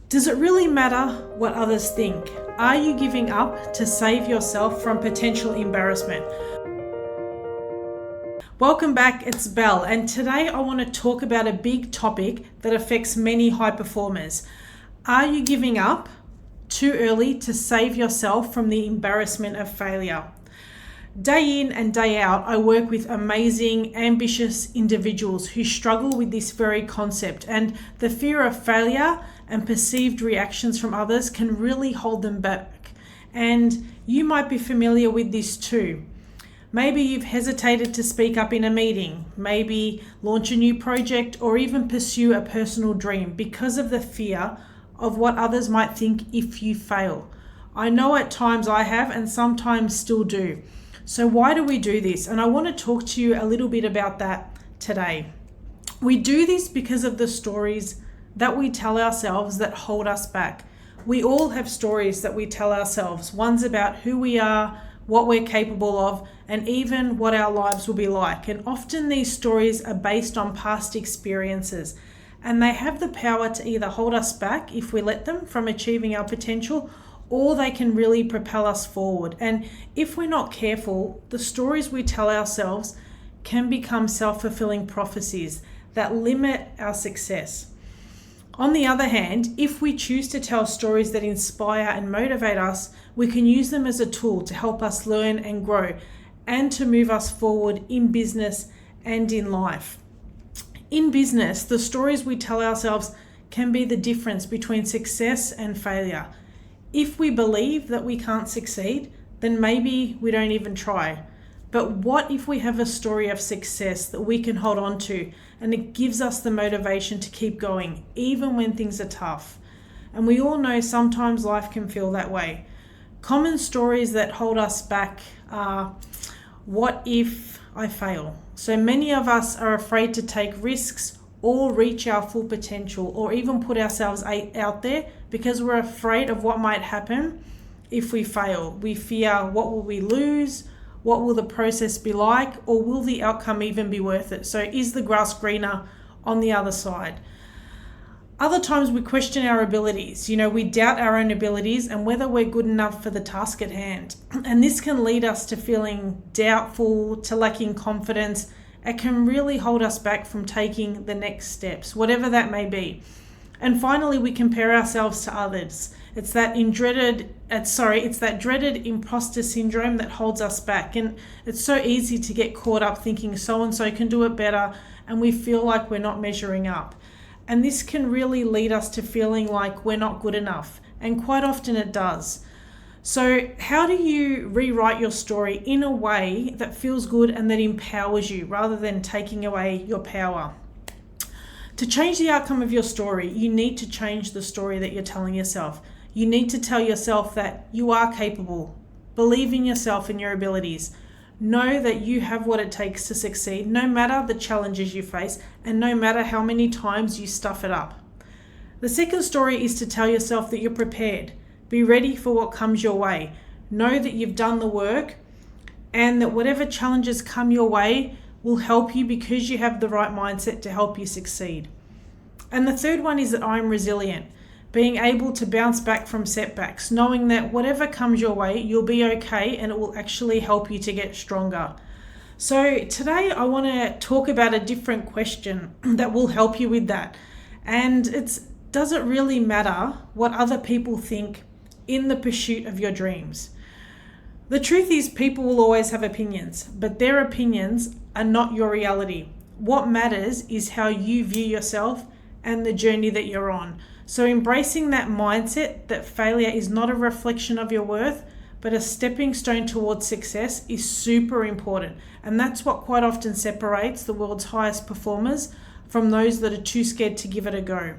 Does it really matter what others think? Are you giving up to save yourself from potential embarrassment? Welcome back, it's Belle, and today I want to talk about a big topic that affects many high performers. Are you giving up too early to save yourself from the embarrassment of failure? Day in and day out, I work with amazing, ambitious individuals who struggle with this very concept, and the fear of failure and perceived reactions from others can really hold them back. And you might be familiar with this too. Maybe you've hesitated to speak up in a meeting, maybe launch a new project, or even pursue a personal dream because of the fear of what others might think if you fail. I know at times I have, and sometimes still do. So why do we do this? And I want to talk to you a little bit about that today. We do this because of the stories that we tell ourselves that hold us back. We all have stories that we tell ourselves. One's about who we are, what we're capable of, and even what our lives will be like. And often these stories are based on past experiences, and they have the power to either hold us back if we let them from achieving our potential, or they can really propel us forward. And if we're not careful, the stories we tell ourselves can become self-fulfilling prophecies that limit our success. On the other hand, if we choose to tell stories that inspire and motivate us, we can use them as a tool to help us learn and grow, and to move us forward in business and in life. In business, the stories we tell ourselves can be the difference between success and failure. If we believe that we can't succeed, then maybe we don't even try. But what if we have a story of success that we can hold on to, and it gives us the motivation to keep going, even when things are tough? And we all know sometimes life can feel that way. Common stories that hold us back are, what if I fail? So many of us are afraid to take risks or reach our full potential, or even put ourselves out there because we're afraid of what might happen if we fail. We fear, what will we lose? What will the process be like? Or will the outcome even be worth it? So is the grass greener on the other side? Other times we question our abilities. We doubt our own abilities and whether we're good enough for the task at hand. And this can lead us to feeling doubtful, to lacking confidence. It can really hold us back from taking the next steps, whatever that may be. And finally, we compare ourselves to others. It's that dreaded imposter syndrome that holds us back. And it's so easy to get caught up thinking so-and-so can do it better, and we feel like we're not measuring up. And this can really lead us to feeling like we're not good enough. And quite often it does. So how do you rewrite your story in a way that feels good and that empowers you rather than taking away your power? To change the outcome of your story, you need to change the story that you're telling yourself. You need to tell yourself that you are capable. Believe in yourself and your abilities. Know that you have what it takes to succeed, no matter the challenges you face and no matter how many times you stuff it up. The second story is to tell yourself that you're prepared. Be ready for what comes your way. Know that you've done the work, and that whatever challenges come your way will help you because you have the right mindset to help you succeed. And the third one is that I'm resilient. Being able to bounce back from setbacks, knowing that whatever comes your way, you'll be okay, and it will actually help you to get stronger. So today I want to talk about a different question that will help you with that. And does it really matter what other people think in the pursuit of your dreams? The truth is, people will always have opinions, but their opinions are not your reality. What matters is how you view yourself and the journey that you're on. So embracing that mindset that failure is not a reflection of your worth, but a stepping stone towards success is super important. And that's what quite often separates the world's highest performers from those that are too scared to give it a go.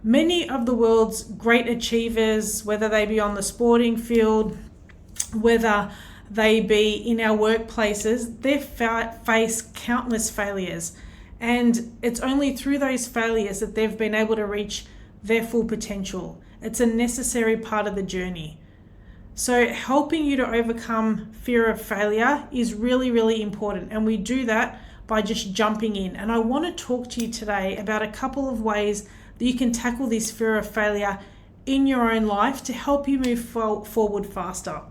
Many of the world's great achievers, whether they be on the sporting field, whether they be in our workplaces, they face countless failures. And it's only through those failures that they've been able to reach their full potential. It's a necessary part of the journey. So helping you to overcome fear of failure is really, really important. And we do that by just jumping in. And I want to talk to you today about a couple of ways that you can tackle this fear of failure in your own life to help you move forward faster.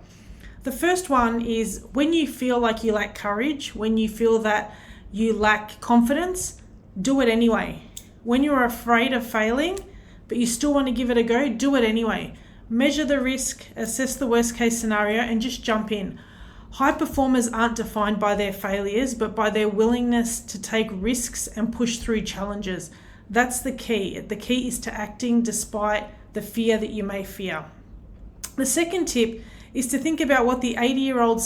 The first one is when you feel like you lack courage, when you feel that you lack confidence, do it anyway. When you're afraid of failing, but you still want to give it a go, do it anyway. Measure the risk, assess the worst case scenario, and just jump in. High performers aren't defined by their failures, but by their willingness to take risks and push through challenges. That's the key. The key is to acting despite the fear that you may fear. The second tip is to think about what your 80-year-old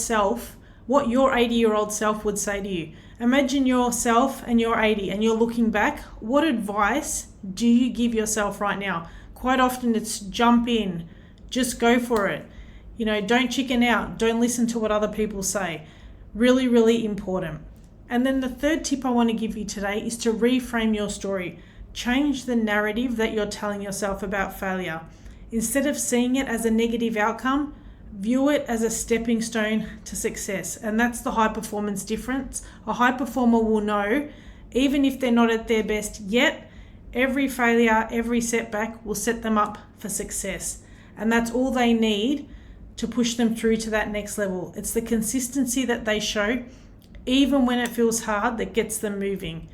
self would say to you. Imagine yourself and you're 80 and you're looking back. What advice do you give yourself right now? Quite often it's jump in, just go for it. Don't chicken out. Don't listen to what other people say. Really, really important. And then the third tip I want to give you today is to reframe your story. Change the narrative that you're telling yourself about failure. Instead of seeing it as a negative outcome, view it as a stepping stone to success. And that's the high performance difference. A high performer will know, even if they're not at their best yet, every failure, every setback will set them up for success. And that's all they need to push them through to that next level. It's the consistency that they show, even when it feels hard, that gets them moving.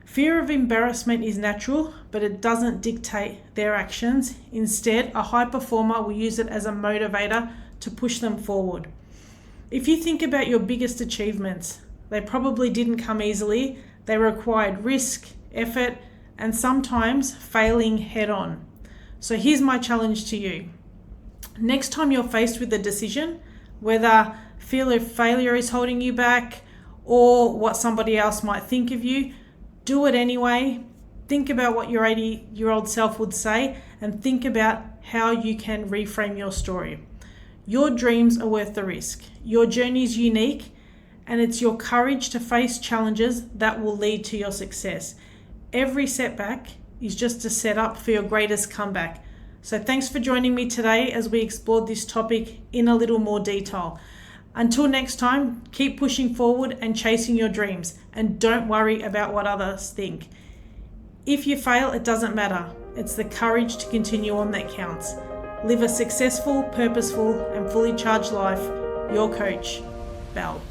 Fear of embarrassment is natural, but it doesn't dictate their actions. Instead, a high performer will use it as a motivator to push them forward. If you think about your biggest achievements, they probably didn't come easily. They required risk, effort, and sometimes failing head on. So here's my challenge to you. Next time you're faced with a decision, whether fear of failure is holding you back or what somebody else might think of you, do it anyway. Think about what your 80-year-old self would say and think about how you can reframe your story. Your dreams are worth the risk. Your journey is unique, and it's your courage to face challenges that will lead to your success. Every setback is just a setup for your greatest comeback. So thanks for joining me today as we explored this topic in a little more detail. Until next time, keep pushing forward and chasing your dreams, and don't worry about what others think. If you fail, it doesn't matter. It's the courage to continue on that counts. Live a successful, purposeful, and fully charged life. Your coach, Belle.